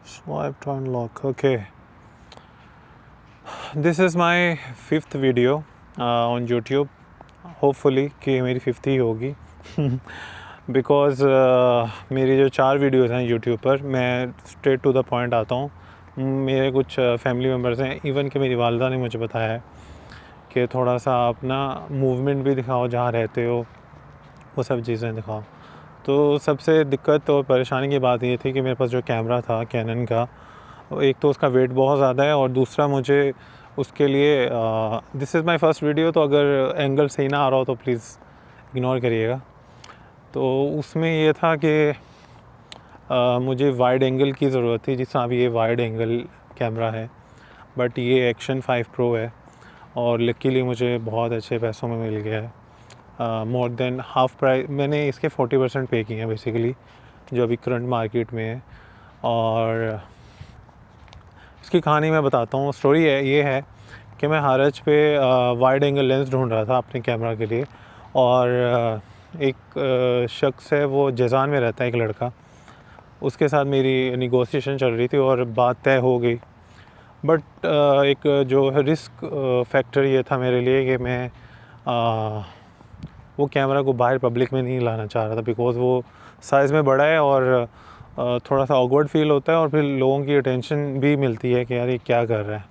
Swipe to unlock. Okay. This is my 5th video on YouTube. Hopefully कि मेरी 5th ही होगी because मेरी जो 4 वीडियोज़ हैं YouTube पर, मैं स्ट्रेट टू द पॉइंट आता हूँ। मेरे कुछ फैमिली मेम्बर्स हैं, इवन कि मेरी वालदा ने मुझे बताया है कि थोड़ा सा आप ना मूवमेंट भी दिखाओ, जहाँ रहते हो वो सब चीज़ें दिखाओ। तो सबसे दिक्कत और परेशानी की बात ये थी कि मेरे पास जो कैमरा था कैनन का, एक तो उसका वेट बहुत ज़्यादा है और दूसरा मुझे उसके लिए this is my first video, तो अगर एंगल सही ना आ रहा हो तो प्लीज़ इग्नोर करिएगा। तो उसमें ये था कि मुझे वाइड एंगल की ज़रूरत थी, जिस तरह भी ये वाइड एंगल कैमरा है, बट ये एक्शन 5 प्रो है और लकीली मुझे बहुत अच्छे पैसों में मिल गया है। मोर देन हाफ़ प्राइस मैंने इसके 40% पे किए हैं बेसिकली, जो अभी करंट मार्केट में है। और इसकी कहानी मैं बताता हूँ। स्टोरी ये है कि मैं हारज पे वाइड एंगल लेंस ढूंढ रहा था अपने कैमरा के लिए, और एक शख्स है, वो जज़ान में रहता है, एक लड़का, उसके साथ मेरी नेगोशिएशन चल रही थी और बात तय हो गई। बट एक जो रिस्क फैक्टर ये था मेरे लिए कि मैं वो कैमरा को बाहर पब्लिक में नहीं लाना चाह रहा था, बिकॉज़ वो साइज़ में बड़ा है और थोड़ा सा ऑकवर्ड फील होता है और फिर लोगों की अटेंशन भी मिलती है कि यार ये क्या कर रहा है।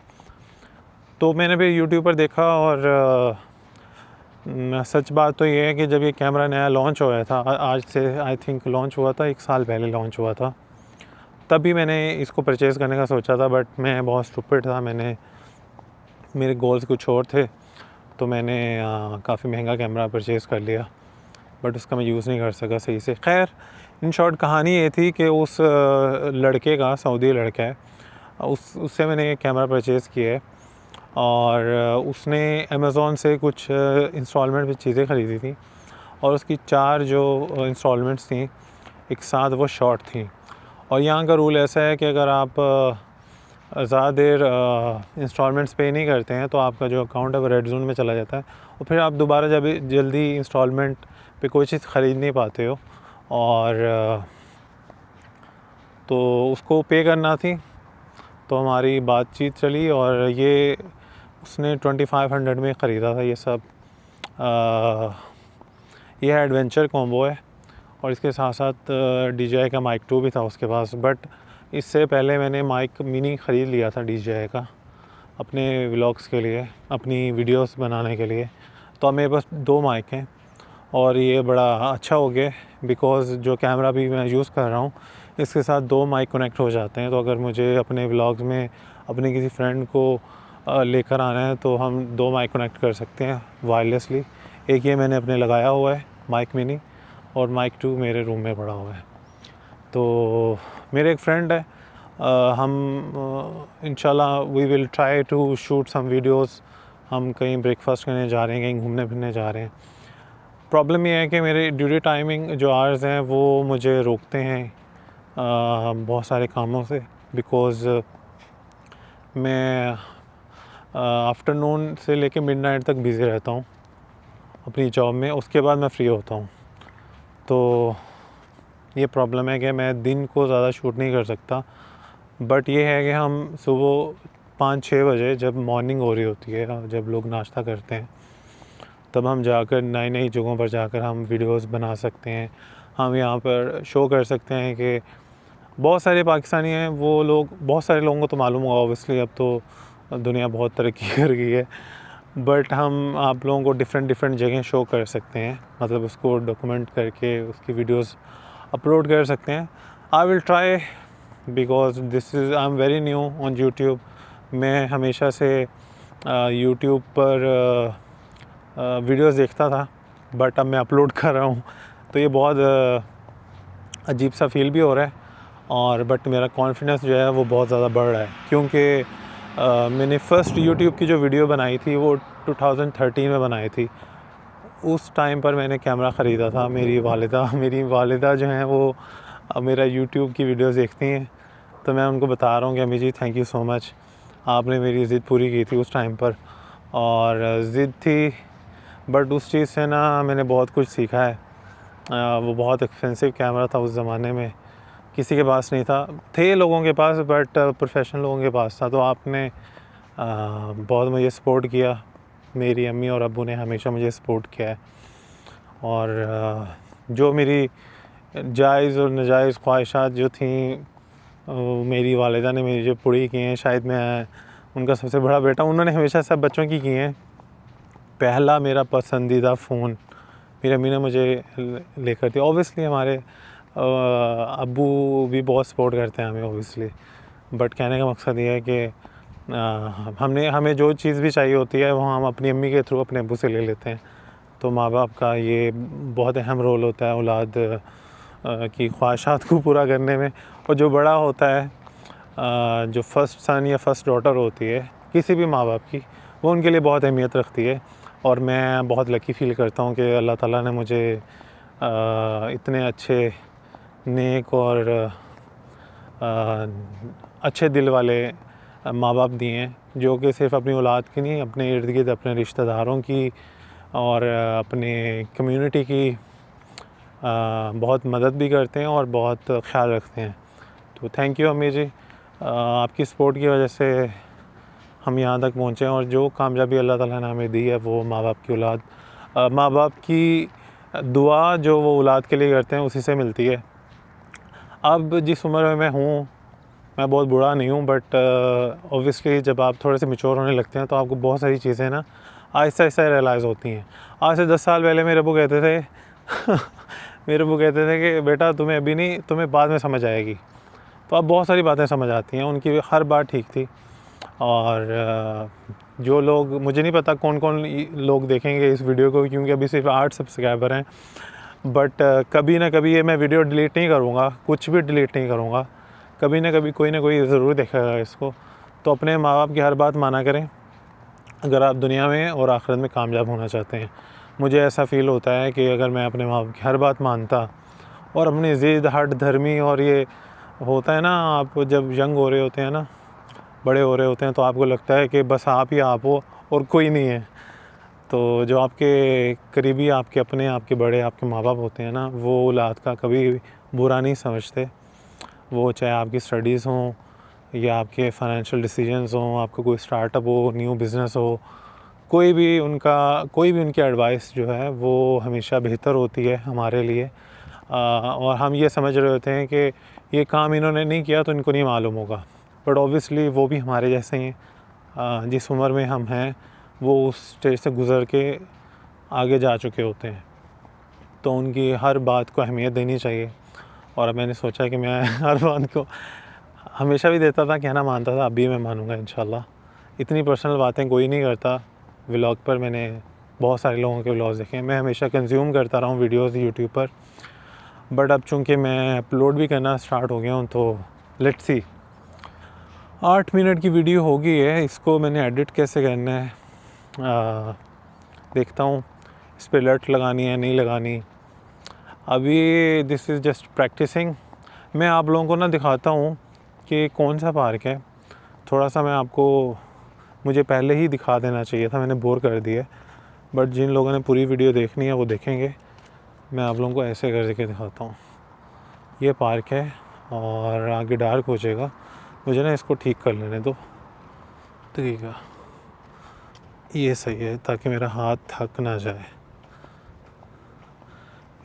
तो मैंने भी यूट्यूब पर देखा और सच बात तो ये है कि जब ये कैमरा नया लॉन्च हुआ था, आज से आई थिंक लॉन्च हुआ था, 1 साल पहले लॉन्च हुआ था, तब भी मैंने इसको परचेज़ करने का सोचा था, बट मैं बहुत स्टूपिड था। मेरे गोल्स कुछ और थे, तो मैंने काफ़ी महंगा कैमरा परचेज़ कर लिया, बट उसका मैं यूज़ नहीं कर सका सही से। खैर, इन शॉर्ट कहानी ये थी कि उस लड़के का, सऊदी लड़का है, उससे मैंने कैमरा परचेज़ किया है और उसने अमेज़ॉन से कुछ इंस्टॉलमेंट में चीज़ें ख़रीदी थी और उसकी 4 जो इंस्टॉलमेंट्स थी एक साथ वो शॉर्ट थी। और यहाँ का रूल ऐसा है कि अगर आप ज़्यादा देर इंस्टॉलमेंट्स पे नहीं करते हैं तो आपका जो अकाउंट है वो रेड जोन में चला जाता है और फिर आप दोबारा जब जल्दी इंस्टॉलमेंट पे कोई चीज़ ख़रीद नहीं पाते हो। और तो उसको पे करना थी, तो हमारी बातचीत चली और ये उसने 2500 में ख़रीदा था ये सब। ये एडवेंचर कॉम्बो है और इसके साथ साथ DJI का माइक 2 भी था उसके पास। बट इससे पहले मैंने माइक मिनी ख़रीद लिया था DJI का अपने व्लॉग्स के लिए, अपनी वीडियोस बनाने के लिए। तो अब मेरे पास 2 माइक हैं और ये बड़ा अच्छा हो गया, बिकॉज़ जो कैमरा भी मैं यूज़ कर रहा हूँ इसके साथ 2 माइक कनेक्ट हो जाते हैं। तो अगर मुझे अपने व्लॉग्स में अपने किसी फ्रेंड को लेकर आना है तो हम 2 माइक कनेक्ट कर सकते हैं वायरलेसली। एक ये मैंने अपने लगाया हुआ है माइक मिनी, और माइक 2 मेरे रूम में पड़ा हुआ है। तो मेरे एक फ्रेंड है, हम इंशाल्लाह we will try to shoot some videos. हम कहीं ब्रेकफास्ट करने जा रहे हैं, कहीं घूमने फिरने जा रहे हैं। प्रॉब्लम ये है कि मेरे ड्यूटी टाइमिंग जो आवर्स हैं वो मुझे रोकते हैं बहुत सारे कामों से, बिकॉज़ मैं आफ्टरनून से लेके मिडनाइट तक बिज़ी रहता हूँ अपनी जॉब में, उसके बाद मैं फ्री होता हूँ। तो ये प्रॉब्लम है कि मैं दिन को ज़्यादा शूट नहीं कर सकता। बट ये है कि हम सुबह 5-6 बजे जब मॉर्निंग हो रही होती है, जब लोग नाश्ता करते हैं, तब हम जाकर नई नई जगहों पर जाकर हम वीडियोस बना सकते हैं। हम यहाँ पर शो कर सकते हैं कि बहुत सारे पाकिस्तानी हैं, वो लोग, बहुत सारे लोगों को तो मालूम होगा ऑब्वियसली, अब तो दुनिया बहुत तरक्की कर गई है, बट हम आप लोगों को डिफरेंट जगह शो कर सकते हैं, मतलब उसको डॉक्यूमेंट करके उसकी वीडियोस अपलोड कर सकते हैं। I will try, because this is I am very new on YouTube. मैं हमेशा से यूट्यूब पर वीडियोस देखता था, बट अब मैं अपलोड कर रहा हूँ, तो ये बहुत अजीब सा फील भी हो रहा है। और बट मेरा कॉन्फिडेंस जो है वो बहुत ज़्यादा बढ़ रहा है, क्योंकि मैंने फ़र्स्ट यूट्यूब की जो वीडियो बनाई थी वो 2013 में बनाई थी। उस टाइम पर मैंने कैमरा ख़रीदा था। मेरी वालिदा जो हैं वो मेरा यूट्यूब की वीडियोस देखती हैं, तो मैं उनको बता रहा हूँ कि अम्मी जी थैंक यू सो मच, आपने मेरी ज़िद पूरी की थी उस टाइम पर। और ज़िद थी, बट उस चीज़ से ना मैंने बहुत कुछ सीखा है। वो बहुत एक्सपेंसिव कैमरा था उस ज़माने में, किसी के पास नहीं था, थे लोगों के पास बट प्रोफेशनल लोगों के पास था। तो आपने बहुत मुझे सपोर्ट किया, मेरी अम्मी और अब्बू ने हमेशा मुझे सपोर्ट किया है। और जो मेरी जायज़ और नाजायज़ ख्वाहिशात जो थी मेरी वालिदा ने मुझे पूरी की हैं। शायद मैं उनका सबसे बड़ा बेटा, उन्होंने हमेशा सब बच्चों की हैं। पहला मेरा पसंदीदा फ़ोन मेरी अम्मी ने मुझे लेकर दिया। ऑब्वियसली हमारे अब्बू भी बहुत सपोर्ट करते हैं हमें ऑब्वियसली, बट कहने का मकसद ये है कि हमें जो चीज़ भी चाहिए होती है वो हम अपनी अम्मी के थ्रू अपने अब्बू से ले लेते हैं। तो माँ बाप का ये बहुत अहम रोल होता है औलाद की ख्वाहिशात को पूरा करने में। और जो बड़ा होता है, जो फर्स्ट सन या फर्स्ट डॉटर होती है किसी भी माँ बाप की, वो उनके लिए बहुत अहमियत रखती है। और मैं बहुत लकी फ़ील करता हूँ कि अल्लाह ताला ने मुझे इतने अच्छे, नेक और अच्छे दिल वाले माँ बाप दिए हैं, जो कि सिर्फ़ अपनी औलाद की नहीं, अपने इर्द गिर्द अपने रिश्तेदारों की और अपने कम्युनिटी की बहुत मदद भी करते हैं और बहुत ख्याल रखते हैं। तो थैंक यू अम्मी जी, आपकी सपोर्ट की वजह से हम यहाँ तक पहुँचे हैं। और जो कामयाबी अल्लाह ताला ने हमें दी है वो माँ बाप की औलाद, माँ बाप की दुआ जो वो औलाद के लिए करते हैं उसी से मिलती है। अब जिस उम्र में मैं हूँ, मैं बहुत बूढ़ा नहीं हूँ, बट ऑब्वियसली जब आप थोड़े से मैच्योर होने लगते हैं तो आपको बहुत सारी चीज़ें ना आहिस्ता आहिस्ता रियलाइज़ होती हैं। आज से 10 साल पहले मेरे अब्बू कहते थे मेरे अब्बू कहते थे कि बेटा तुम्हें अभी नहीं, तुम्हें बाद में समझ आएगी। तो अब बहुत सारी बातें समझ आती हैं, उनकी हर बात ठीक थी। और जो लोग, मुझे नहीं पता कौन कौन लोग देखेंगे इस वीडियो को, क्योंकि अभी सिर्फ 8 सब्सक्राइबर हैं, बट कभी ना कभी ये मैं वीडियो डिलीट नहीं करूँगा, कुछ भी डिलीट नहीं करूँगा। कभी ना कभी कोई ना कोई ज़रूर देखेगा इसको। तो अपने माँ बाप की हर बात माना करें अगर आप दुनिया में और आखिरत में कामयाब होना चाहते हैं। मुझे ऐसा फ़ील होता है कि अगर मैं अपने माँ बाप की हर बात मानता और अपनी ज़िद, हट धर्मी, और ये होता है ना, आप जब यंग हो रहे होते हैं ना, बड़े हो रहे होते हैं, तो आपको लगता है कि बस आप ही आप हो और कोई नहीं है। तो जो आपके करीबी, आपके अपने, आपके बड़े, आपके माँ बाप होते हैं ना, वो औलाद का कभी बुरा नहीं समझते। वो चाहे आपकी स्टडीज़ हों या आपके फाइनेंशियल डिसीजंस हों, आपका कोई स्टार्टअप हो, न्यू बिज़नेस हो, कोई भी उनकी एडवाइस जो है वो हमेशा बेहतर होती है हमारे लिए। और हम ये समझ रहे होते हैं कि ये काम इन्होंने नहीं किया तो इनको नहीं मालूम होगा, बट ऑब्वियसली वो भी हमारे जैसे ही हैं। जिस उम्र में हम हैं वो उस स्टेज से गुज़र के आगे जा चुके होते हैं, तो उनकी हर बात को अहमियत देनी चाहिए। और मैंने सोचा कि मैं हर बात को हमेशा भी देता था, कहना मानता था, अभी मैं मानूंगा इंशाल्लाह। इतनी पर्सनल बातें कोई नहीं करता व्लॉग पर। मैंने बहुत सारे लोगों के व्लॉग्स देखे हैं, मैं हमेशा कंज्यूम करता रहा हूँ वीडियोस यूट्यूब पर, बट अब चूँकि मैं अपलोड भी करना स्टार्ट हो गया हूँ तो लेट्स सी। 8 मिनट की वीडियो हो गई है, इसको मैंने एडिट कैसे करना है देखता हूँ। इस पर अलर्ट लगानी है नहीं लगानी, अभी दिस इज़ जस्ट प्रैक्टिसिंग। मैं आप लोगों को ना दिखाता हूँ कि कौन सा पार्क है। थोड़ा सा मैं आपको, मुझे पहले ही दिखा देना चाहिए था, मैंने बोर कर दिया, बट जिन लोगों ने पूरी वीडियो देखनी है वो देखेंगे। मैं आप लोगों को ऐसे करके दिखाता हूँ। ये पार्क है और आगे डार्क हो जाएगा, मुझे ना इसको ठीक कर लेने दो। ठीक है, ये सही है ताकि मेरा हाथ थक ना जाए।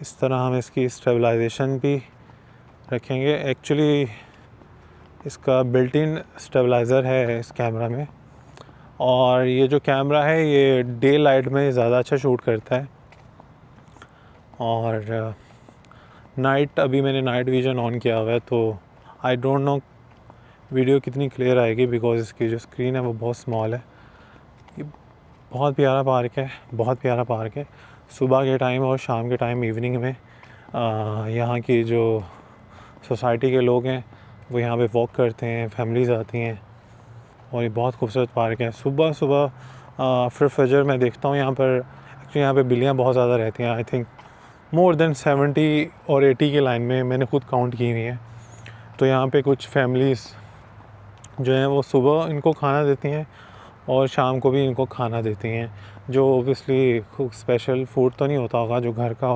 इस तरह हम इसकी स्टेबलाइजेशन भी रखेंगे। एक्चुअली इसका बिल्ट इन स्टेबलाइज़र है इस कैमरा में, और ये जो कैमरा है ये डे लाइट में ज़्यादा अच्छा शूट करता है। और नाइट, अभी मैंने नाइट विज़न ऑन किया हुआ है, तो आई डोंट नो वीडियो कितनी क्लियर आएगी, बिकॉज़ इसकी जो स्क्रीन है वो बहुत स्मॉल है। ये बहुत प्यारा पार्क है, बहुत प्यारा पार्क है। सुबह के टाइम और शाम के टाइम, इवनिंग में यहाँ की जो सोसाइटी के लोग हैं वो यहाँ पे वॉक करते हैं, फैमिलीज़ आती हैं, और ये बहुत खूबसूरत पार्क है। सुबह सुबह आफ्टर फजर मैं देखता हूँ यहाँ पर, एक्चुअली यहाँ पे बिल्लियाँ बहुत ज़्यादा रहती हैं। आई थिंक मोर देन 70 और 80 के लाइन में, मैंने खुद काउंट की हुई है। तो यहाँ पे कुछ फैमिलीज़ जो हैं वो सुबह इनको खाना देती हैं और शाम को भी इनको खाना देती हैं, जो ओबियसली खूब स्पेशल फूड तो नहीं होता होगा जो घर का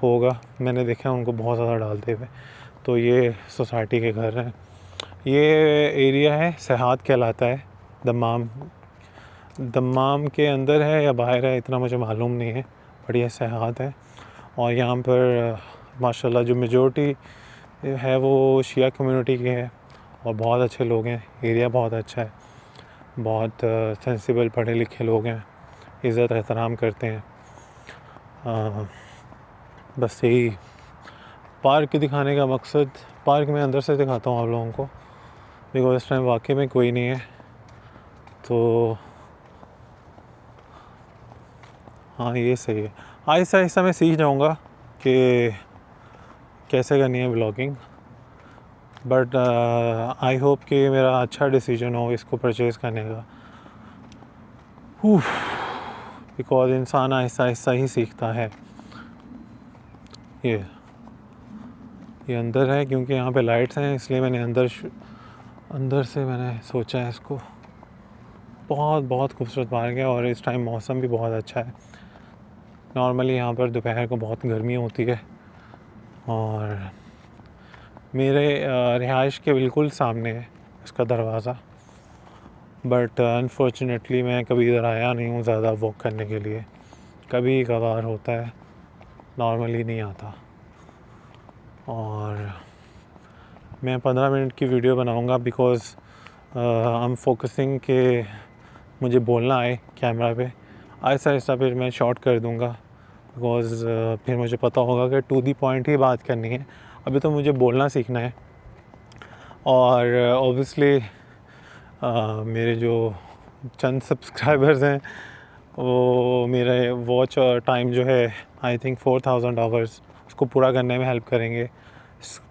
होगा, मैंने देखा है उनको बहुत ज़्यादा डालते हुए। तो ये सोसाइटी के घर हैं। ये एरिया है सहात कहलाता है, दम्माम के अंदर है या बाहर है इतना मुझे मालूम नहीं है, बट ये सहात है। और यहाँ पर माशाल्लाह जो मेजॉरिटी है वो शिया कम्युनिटी के है और बहुत अच्छे लोग हैं। एरिया बहुत अच्छा है, बहुत सेंसिबल पढ़े लिखे लोग हैं, इज़्ज़त एहतराम करते हैं। बस यही पार्क दिखाने का मकसद, पार्क में अंदर से दिखाता हूँ आप लोगों को, बिकॉज इस टाइम वाकई में कोई नहीं है। तो हाँ ये सही है, आहिस्ता आहिस्ता मैं सीख जाऊँगा कि कैसे करनी है ब्लॉगिंग। बट आई होप कि मेरा अच्छा डिसीजन हो इसको परचेज़ करने का, बिकॉज इंसान आहिस्ता आहिस्ता ही सीखता है। ये अंदर है क्योंकि यहाँ पे लाइट्स हैं, इसलिए मैंने अंदर से मैंने सोचा है इसको। बहुत खूबसूरत पार्क है और इस टाइम मौसम भी बहुत अच्छा है। नॉर्मली यहाँ पर दोपहर को बहुत गर्मी होती है और मेरे रिहाइश के बिल्कुल सामने है इसका दरवाज़ा, बट अनफॉर्चुनेटली मैं कभी इधर आया नहीं हूँ ज़्यादा वॉक करने के लिए। कभी कभार होता है, नॉर्मली नहीं आता। और मैं 15 मिनट की वीडियो बनाऊँगा बिकॉज़ आई एम फोकसिंग कि मुझे बोलना आए कैमरा पे। आहिस्ता आहिस्ता फिर मैं शॉर्ट कर दूँगा बिकॉज़ फिर मुझे पता होगा कि टू दी पॉइंट ही बात करनी है। अभी तो मुझे बोलना सीखना है। और ऑब्वियसली मेरे जो चंद सब्सक्राइबर्स हैं वो मेरे वॉच टाइम जो है आई थिंक 4000 आवर्स उसको पूरा करने में हेल्प करेंगे।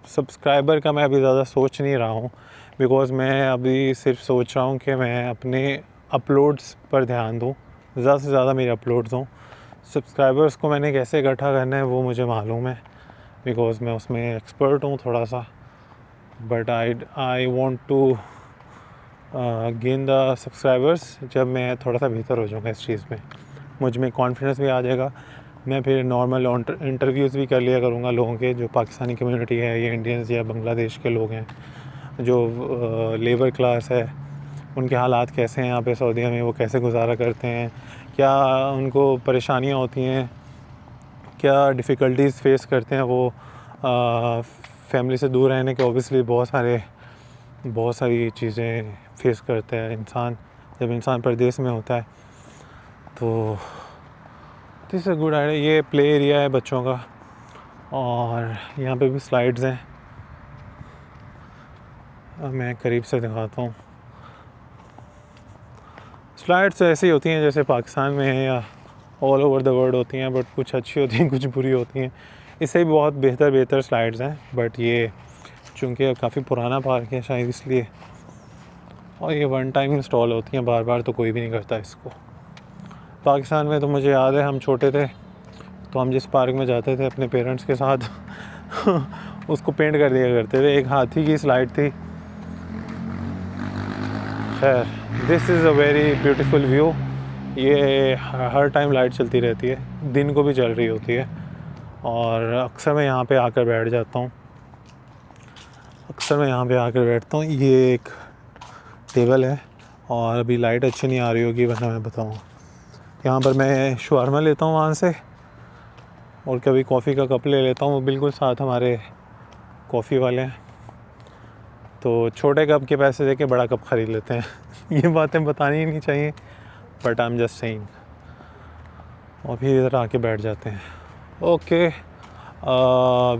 सब्सक्राइबर का मैं अभी ज़्यादा सोच नहीं रहा हूँ बिकॉज़ मैं अभी सिर्फ सोच रहा हूँ कि मैं अपने अपलोड्स पर ध्यान दूँ, ज़्यादा से ज़्यादा मेरे अपलोड्स हों। सब्सक्राइबर्स को मैंने कैसे इकट्ठा करना है वो मुझे मालूम है बिकॉज़ मैं उसमें एक्सपर्ट हूँ थोड़ा सा। But I want to gain the subscribers जब मैं थोड़ा सा बेहतर हो जाऊँगा इस चीज़ में, मुझ में कॉन्फिडेंस भी आ जाएगा। मैं फिर नॉर्मल इंटरव्यूज़ भी कर लिया करूँगा लोगों के, जो पाकिस्तानी कम्युनिटी है या इंडियंस या बांग्लादेश के लोग हैं, जो लेबर क्लास है, उनके हालात कैसे हैं यहाँ पे सऊदीया में, वो कैसे गुजारा करते हैं, क्या उनको परेशानियाँ होती हैं, क्या डिफ़िकल्टीज़ फेस करते हैं वो फैमिली से दूर रहने के। ऑब्वियसली बहुत सारी चीज़ें फेस करता है इंसान जब इंसान परदेश में होता है। तो दिस इज़ गुड आइडिया। ये प्ले एरिया है बच्चों का और यहाँ पे भी स्लाइड्स हैं। अब मैं करीब से दिखाता हूँ। स्लाइड्स ऐसी होती हैं जैसे पाकिस्तान में है या ऑल ओवर द वर्ल्ड होती हैं, बट कुछ अच्छी होती हैं कुछ बुरी होती हैं। इससे भी बहुत बेहतर स्लाइड्स हैं, बट ये चूँकि काफ़ी पुराना पार्क है शायद इसलिए, और ये वन टाइम इंस्टॉल होती हैं, बार बार तो कोई भी नहीं करता इसको। पाकिस्तान में तो मुझे याद है हम छोटे थे तो हम जिस पार्क में जाते थे अपने पेरेंट्स के साथ उसको पेंट कर दिया करते थे। एक हाथी की स्लाइड थी। खैर, this is a very beautiful view. ये हर टाइम लाइट चलती रहती है, दिन को भी चल रही होती है और अक्सर मैं यहाँ पे आकर बैठ जाता हूँ। ये एक टेबल है और अभी लाइट अच्छी नहीं आ रही होगी वरना मैं बताऊँ। यहाँ पर मैं शवारमा लेता हूँ वहाँ से और कभी कॉफ़ी का कप ले लेता हूँ, वो बिल्कुल साथ हमारे कॉफ़ी वाले हैं। तो छोटे कप के पैसे देके बड़ा कप ख़रीद लेते हैं ये बातें बतानी ही नहीं चाहिए, but I am just saying. और फिर इधर आके बैठ जाते हैं। ओके,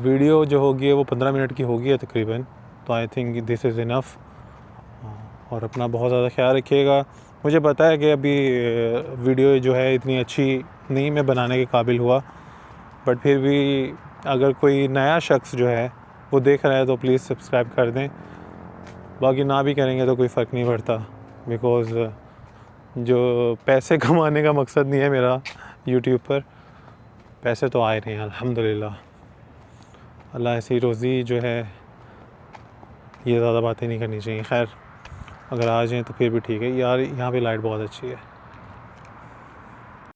वीडियो जो होगी वो 15 मिनट की होगी तकरीबन, तो I think this is enough. और अपना बहुत ज़्यादा ख्याल रखिएगा। मुझे पता है कि अभी वीडियो जो है इतनी अच्छी नहीं मैं बनाने के काबिल हुआ, बट फिर भी अगर कोई नया शख्स जो है वो देख रहा है तो प्लीज़ सब्सक्राइब कर दें। बाकी ना भी करेंगे तो कोई फ़र्क नहीं पड़ता बिकॉज़ जो पैसे कमाने का मकसद नहीं है मेरा यूट्यूब पर। पैसे तो आए रहे हैं अल्हम्दुलिल्लाह। अल्लाह ऐसी रोज़ी जो है, ये ज़्यादा बातें नहीं करनी चाहिए। खैर, अगर आ जाएँ तो फिर भी ठीक है। यार यहाँ पे लाइट बहुत अच्छी है।